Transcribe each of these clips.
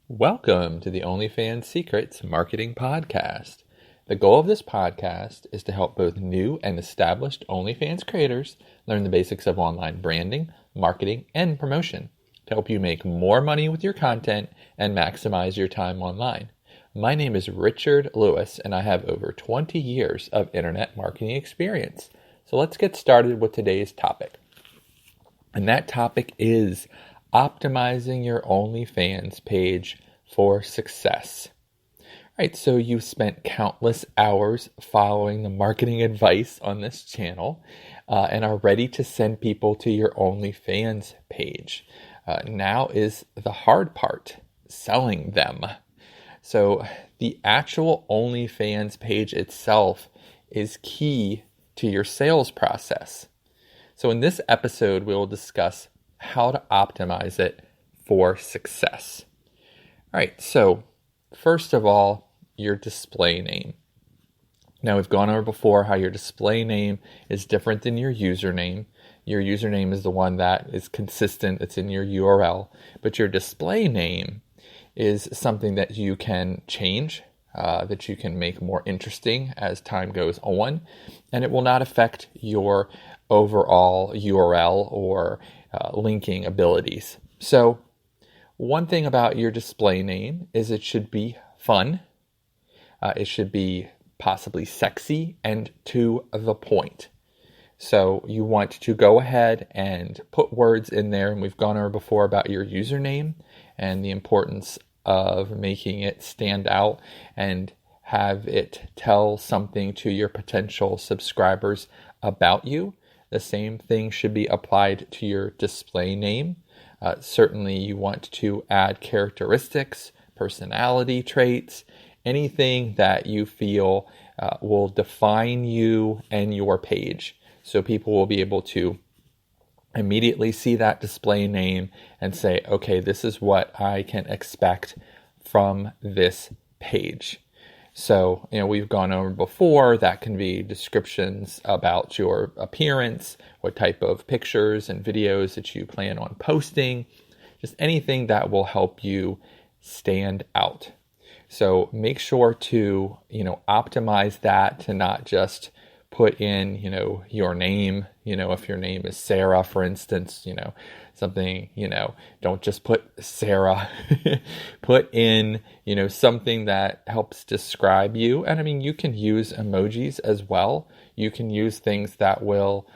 Welcome to the OnlyFans Secrets Marketing Podcast. The goal of this podcast is to help both new and established OnlyFans creators learn the basics of online branding, marketing, and promotion to help you make more money with your content and maximize your time online. My name is Richard Lewis, and I have over 20 years of internet marketing experience. So let's get started with today's topic. And that topic is optimizing your OnlyFans page for success. All right, so you've spent countless hours following the marketing advice on this channel and are ready to send people to your OnlyFans page. Now is the hard part, selling them. So the actual OnlyFans page itself is key to your sales process. So in this episode, we will discuss how to optimize it for success. All right, so first of all, your display name. Now, we've gone over before how your display name is different than your username. Your username is the one that is consistent, it's in your URL, but your display name is something that you can change, that you can make more interesting as time goes on, and it will not affect your overall URL or linking abilities. So one thing about your display name is it should be fun. It should be possibly sexy and to the point. So you want to go ahead and put words in there, and we've gone over before about your username and the importance of making it stand out and have it tell something to your potential subscribers about you. The same thing should be applied to your display name. Certainly you want to add characteristics, personality traits, anything that you feel will define you and your page. So people will be able to immediately see that display name and say, okay, this is what I can expect from this page. So, we've gone over before, that can be descriptions about your appearance, what type of pictures and videos that you plan on posting, just anything that will help you stand out. So make sure to, optimize that to not just put in, your name, if your name is Sarah, for instance, something, don't just put Sarah, put in, something that helps describe you. And you can use emojis as well. You can use things that will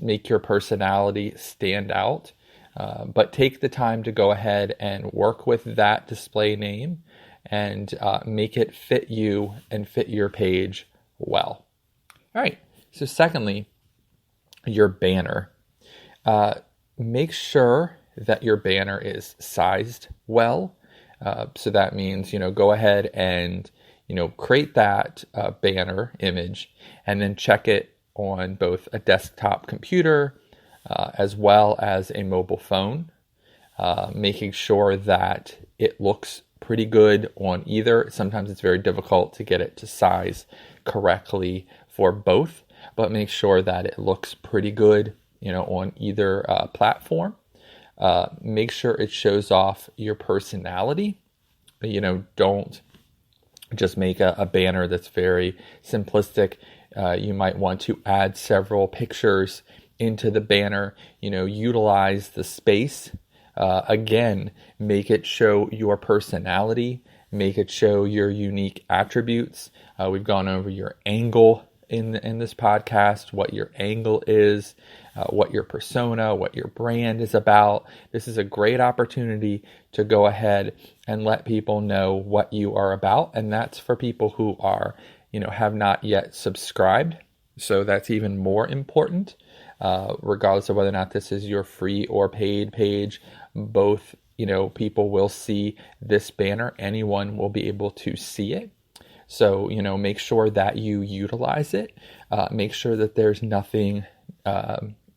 make your personality stand out. But take the time to go ahead and work with that display name and make it fit you and fit your page well. All right, so secondly, your banner. Make sure that your banner is sized well. So that means, go ahead and, create that banner image and then check it on both a desktop computer as well as a mobile phone, making sure that it looks pretty good on either. Sometimes it's very difficult to get it to size correctly for both, but make sure that it looks pretty good, on either platform. Make sure it shows off your personality. Don't just make a banner that's very simplistic. You might want to add several pictures into the banner, utilize the space. Again, make it show your personality, make it show your unique attributes. We've gone over your angle in this podcast, what your angle is, what your persona, what your brand is about. This is a great opportunity to go ahead and let people know what you are about. And that's for people who are, have not yet subscribed. So that's even more important, regardless of whether or not this is your free or paid page. Both, people will see this banner. Anyone will be able to see it. So, make sure that you utilize it. Make sure that there's nothing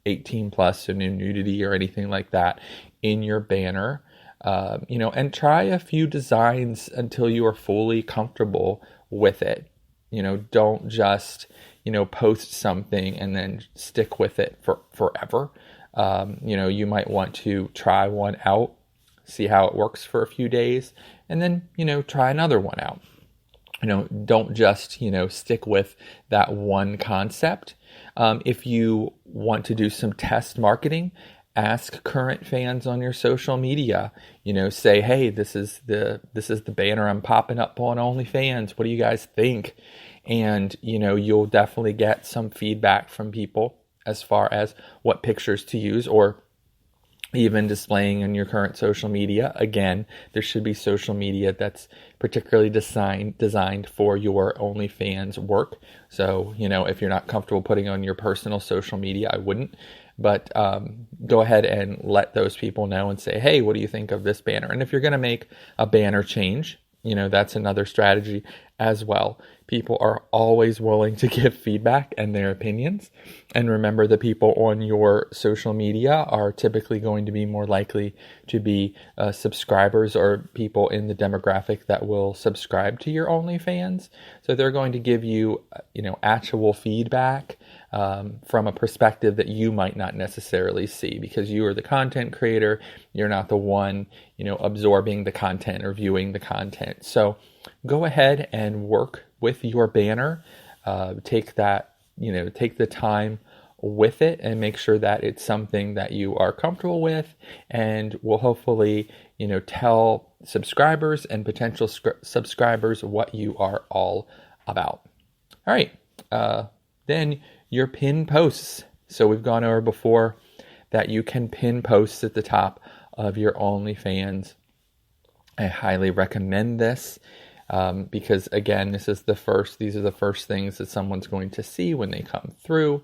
18 plus, so no nudity or anything like that in your banner. And try a few designs until you are fully comfortable with it. Don't just, post something and then stick with it for forever. You might want to try one out, see how it works for a few days, and then, try another one out. Don't just, stick with that one concept. If you want to do some test marketing, ask current fans on your social media, say, hey, this is the banner I'm popping up on OnlyFans. What do you guys think? And, you'll definitely get some feedback from people as far as what pictures to use, or even displaying in your current social media. Again, there should be social media that's particularly designed for your OnlyFans work. So, if you're not comfortable putting on your personal social media, I wouldn't. But go ahead and let those people know and say, hey, what do you think of this banner? And if you're going to make a banner change, that's another strategy as well. People are always willing to give feedback and their opinions. And remember, the people on your social media are typically going to be more likely to be subscribers or people in the demographic that will subscribe to your OnlyFans. So they're going to give you, actual feedback from a perspective that you might not necessarily see, because you are the content creator. You're not the one, absorbing the content or viewing the content. So go ahead and work with your banner. Take the time with it and make sure that it's something that you are comfortable with, and will hopefully, tell subscribers and potential subscribers what you are all about. All right. Then your pin posts. So we've gone over before that you can pin posts at the top of your OnlyFans. I highly recommend this. Because again, these are the first things that someone's going to see when they come through.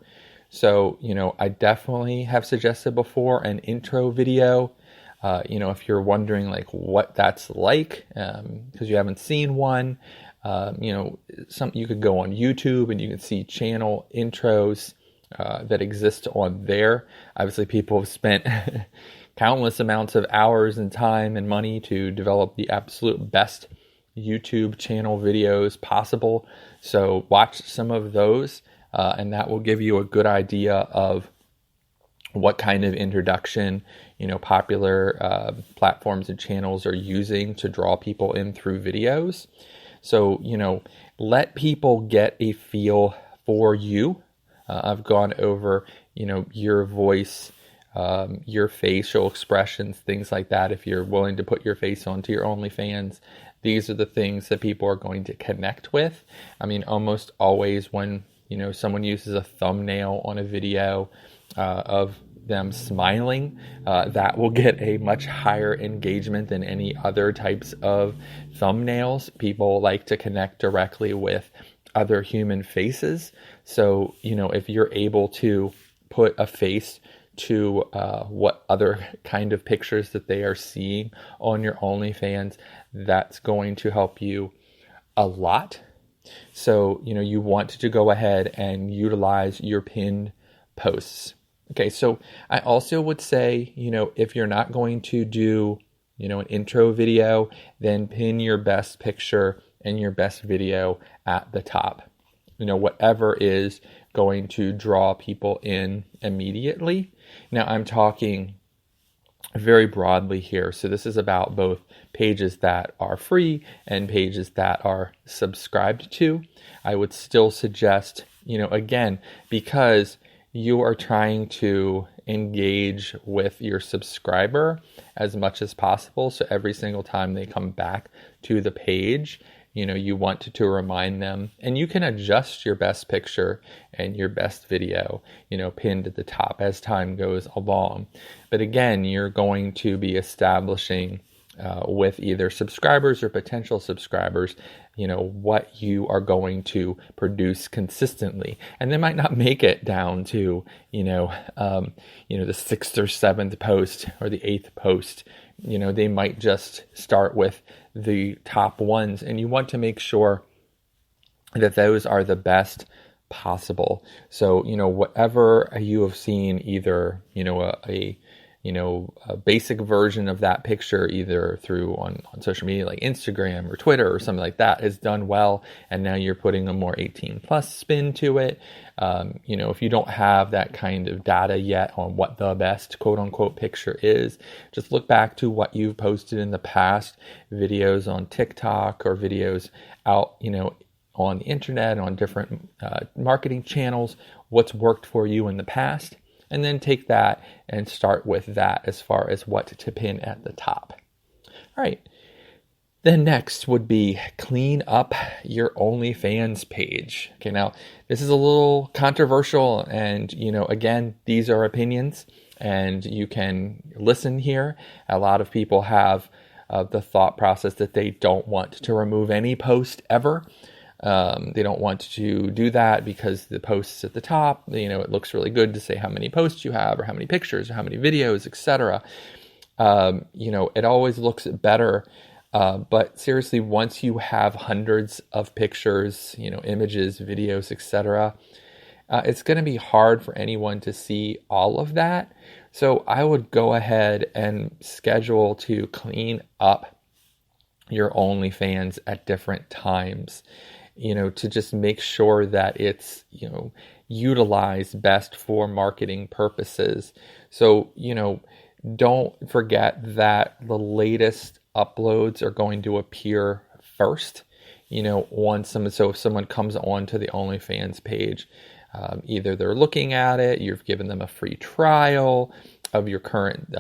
So, I definitely have suggested before an intro video. If you're wondering like what that's like, because you haven't seen one, you could go on YouTube and you can see channel intros that exist on there. Obviously, people have spent countless amounts of hours and time and money to develop the absolute best YouTube channel videos possible. So watch some of those, and that will give you a good idea of what kind of introduction, popular platforms and channels are using to draw people in through videos. So, let people get a feel for you. I've gone over, your voice, your facial expressions, things like that. If you're willing to put your face onto your OnlyFans, these are the things that people are going to connect with. I mean, almost always when, someone uses a thumbnail on a video of them smiling, that will get a much higher engagement than any other types of thumbnails. People like to connect directly with other human faces. So, if you're able to put a face to what other kind of pictures that they are seeing on your OnlyFans, that's going to help you a lot. So, you want to go ahead and utilize your pinned posts. Okay, so I also would say, if you're not going to do, an intro video, then pin your best picture and your best video at the top. Whatever is going to draw people in immediately. Now, I'm talking very broadly here. So this is about both pages that are free and pages that are subscribed to. I would still suggest, again, because you are trying to engage with your subscriber as much as possible. So every single time they come back to the page, you want to remind them, and you can adjust your best picture and your best video, pinned at the top as time goes along. But again, you're going to be establishing with either subscribers or potential subscribers, what you are going to produce consistently. And they might not make it down to, the sixth or seventh post or the eighth post. They might just start with the top ones, and you want to make sure that those are the best possible. So, whatever you have seen, either, a a basic version of that picture, either through on social media like Instagram or Twitter or something like that, has done well, and now you're putting a more 18 plus spin to it. If you don't have that kind of data yet on what the best quote unquote picture is, just look back to what you've posted in the past, videos on TikTok or videos out, on the internet, on different marketing channels, what's worked for you in the past, and then take that and start with that as far as what to pin at the top. All right. Then next would be clean up your OnlyFans page. Okay, now this is a little controversial, and again, these are opinions, and you can listen here. A lot of people have the thought process that they don't want to remove any post ever. They don't want to do that because the posts at the top, it looks really good to say how many posts you have or how many pictures or how many videos, etc. It always looks better. But seriously, once you have hundreds of pictures, images, videos, etc., it's going to be hard for anyone to see all of that. So I would go ahead and schedule to clean up your OnlyFans at different times, to just make sure that it's, utilized best for marketing purposes. So, don't forget that the latest uploads are going to appear first, so if someone comes onto the OnlyFans page, either they're looking at it, you've given them a free trial of your current,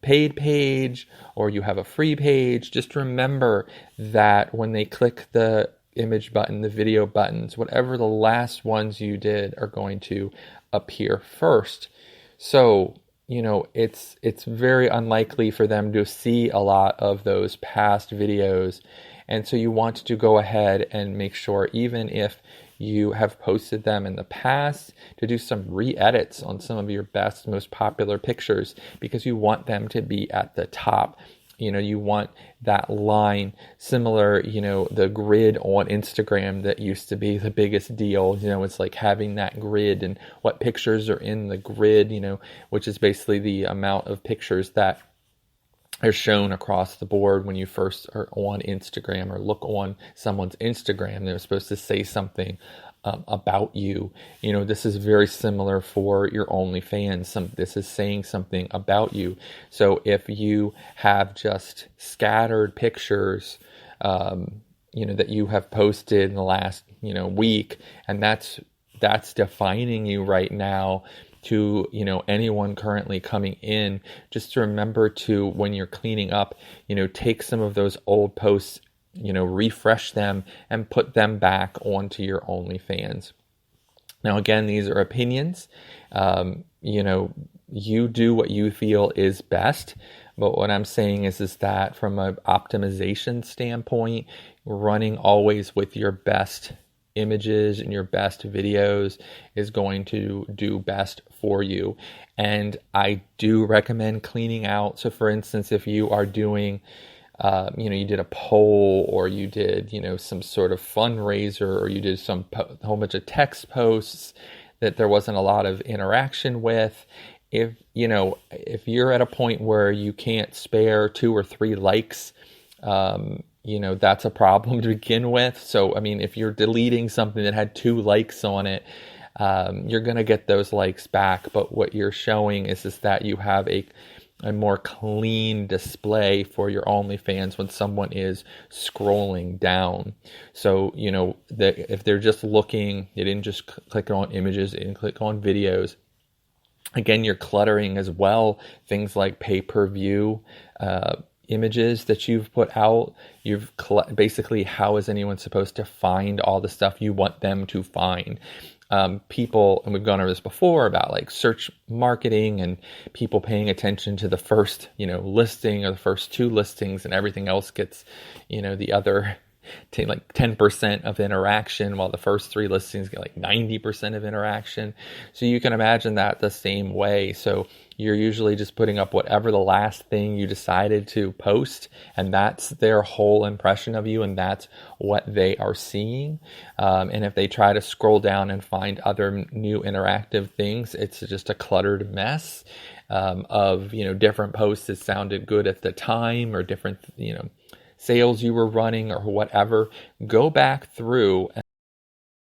paid page, or you have a free page. Just remember that when they click the image button, the video buttons, whatever the last ones you did are going to appear first. So, it's very unlikely for them to see a lot of those past videos. And so you want to go ahead and make sure, even if you have posted them in the past, to do some re-edits on some of your best, most popular pictures, because you want them to be at the top. You want that line similar, the grid on Instagram that used to be the biggest deal. It's like having that grid and what pictures are in the grid, which is basically the amount of pictures that are shown across the board when you first are on Instagram or look on someone's Instagram. They're supposed to say something about you. This is very similar for your OnlyFans. This is saying something about you. So if you have just scattered pictures, that you have posted in the last, week, and that's defining you right now to, anyone currently coming in, just to remember to, when you're cleaning up, take some of those old posts, refresh them and put them back onto your OnlyFans. Now, again, these are opinions. You do what you feel is best. But what I'm saying is that from an optimization standpoint, running always with your best images and your best videos is going to do best for you. And I do recommend cleaning out. So for instance, if you are doing you did a poll, or you did, some sort of fundraiser, or you did a whole bunch of text posts that there wasn't a lot of interaction with. If you're at a point where you can't spare 2 or 3 likes, that's a problem to begin with. So, if you're deleting something that had 2 likes on it, you're going to get those likes back. But what you're showing is that you have a more clean display for your OnlyFans when someone is scrolling down. So, if they're just looking, they didn't just click on images, they didn't click on videos. Again, you're cluttering as well. Things like pay-per-view images that you've put out. Basically, how is anyone supposed to find all the stuff you want them to find? People, and we've gone over this before about like search marketing and people paying attention to the first, listing or the first 2 listings, and everything else gets, the other take like 10% of interaction, while the first 3 listings get like 90% of interaction. So you can imagine that the same way. So you're usually just putting up whatever the last thing you decided to post, and that's their whole impression of you, and that's what they are seeing. And if they try to scroll down and find other new interactive things, it's just a cluttered mess of, different posts that sounded good at the time, or different, sales you were running or whatever. Go back through